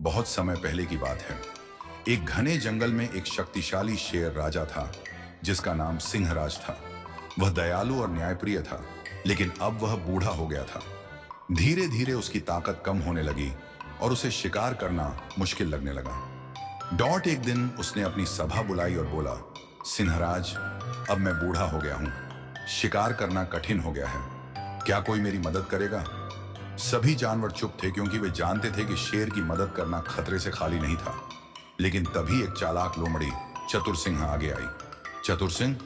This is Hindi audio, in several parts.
बहुत समय पहले की बात है। एक घने जंगल में एक शक्तिशाली शेर राजा था, जिसका नाम सिंहराज था। वह दयालु और न्यायप्रिय था, लेकिन अब वह बूढ़ा हो गया था। धीरे धीरे उसकी ताकत कम होने लगी और उसे शिकार करना मुश्किल लगने लगा। डॉट एक दिन उसने अपनी सभा बुलाई और बोला, सिंहराज, अब मैं बूढ़ा हो गया हूं। शिकार करना कठिन हो गया है। क्या कोई मेरी मदद करेगा? सभी जानवर चुप थे, क्योंकि वे जानते थे कि शेर की मदद करना खतरे से खाली नहीं था। लेकिन तभी एक चालाक लोमड़ी चतुर सिंह आगे आई। चतुर सिंह,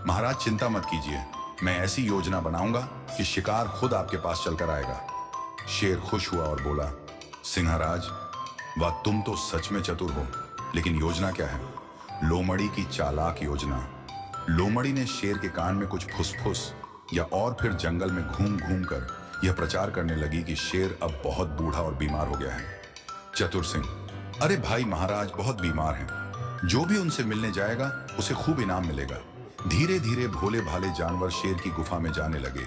महाराज चिंता मत कीजिए, मैं ऐसी योजना बनाऊंगा कि शिकार खुद आपके पास चलकर आएगा। शेर खुश हुआ और बोला, सिंहराज, वाह, तुम तो सच में चतुर हो, लेकिन योजना क्या है? लोमड़ी की चालाक योजना। लोमड़ी ने शेर के कान में कुछ फुसफुस या और फिर जंगल में घूम घूम कर यह प्रचार करने लगी कि शेर अब बहुत बूढ़ा और बीमार हो गया है। चतुर सिंह, अरे भाई, महाराज बहुत बीमार हैं। जो भी उनसे मिलने जाएगा उसे खूब इनाम मिलेगा। धीरे धीरे भोले भाले जानवर शेर की गुफा में जाने लगे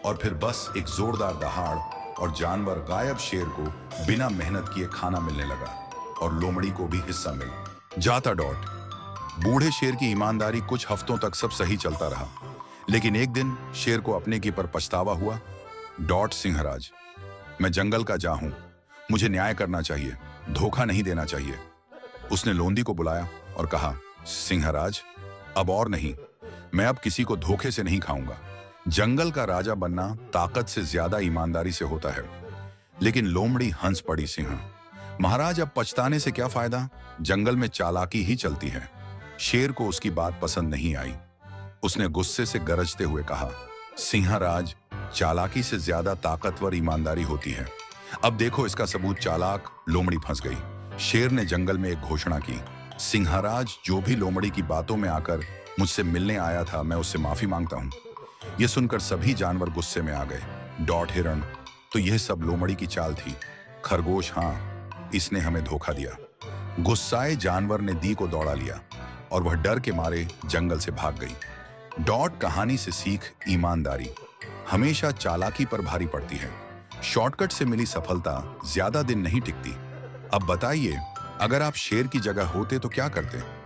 और फिर बस एक जोरदार दहाड़ और जानवर गायब शेर को बिना मेहनत किए खाना मिलने लगा और लोमड़ी को भी हिस्सा मिल जाता। डॉट बूढ़े शेर की ईमानदारी कुछ हफ्तों तक सब सही चलता रहा, लेकिन एक दिन शेर को अपने की पर पछतावा हुआ। डॉट, सिंहराज, मैं जंगल का जा हूं, मुझे न्याय करना चाहिए, धोखा नहीं देना चाहिए। उसने लोंदी को बुलाया और कहा, सिंहराज, अब और नहीं, मैं अब किसी को धोखे से नहीं खाऊंगा। जंगल का राजा बनना ताकत से ज्यादा ईमानदारी से होता है। लेकिन लोमड़ी हंस पड़ी। सिंह, महाराज, अब पछताने से क्या फायदा? जंगल में चालाकी ही चलती है। शेर को उसकी बात पसंद नहीं आई। उसने गुस्से से गरजते हुए कहा, सिंहराज, चालाकी से ज्यादा ताकतवर ईमानदारी होती है। अब देखो इसका सबूत। चालाक लोमड़ी फंस गई। शेर ने जंगल में एक घोषणा की, सिंहराज, जो भी लोमड़ी की बातों में आकर मुझसे मिलने आया था, मैं उससे माफी मांगता हूं। यह सुनकर सभी जानवर गुस्से में आ गए। डॉट, हिरण, तो यह सब लोमड़ी की चाल थी। खरगोश, हाँ, इसने हमें धोखा दिया। गुस्साए जानवर ने दी को दौड़ा लिया और वह डर के मारे जंगल से भाग गई। डॉट कहानी से सीख, ईमानदारी हमेशा चालाकी पर भारी पड़ती है। शॉर्टकट से मिली सफलता ज्यादा दिन नहीं टिकती। अब बताइए, अगर आप शेर की जगह होते तो क्या करते?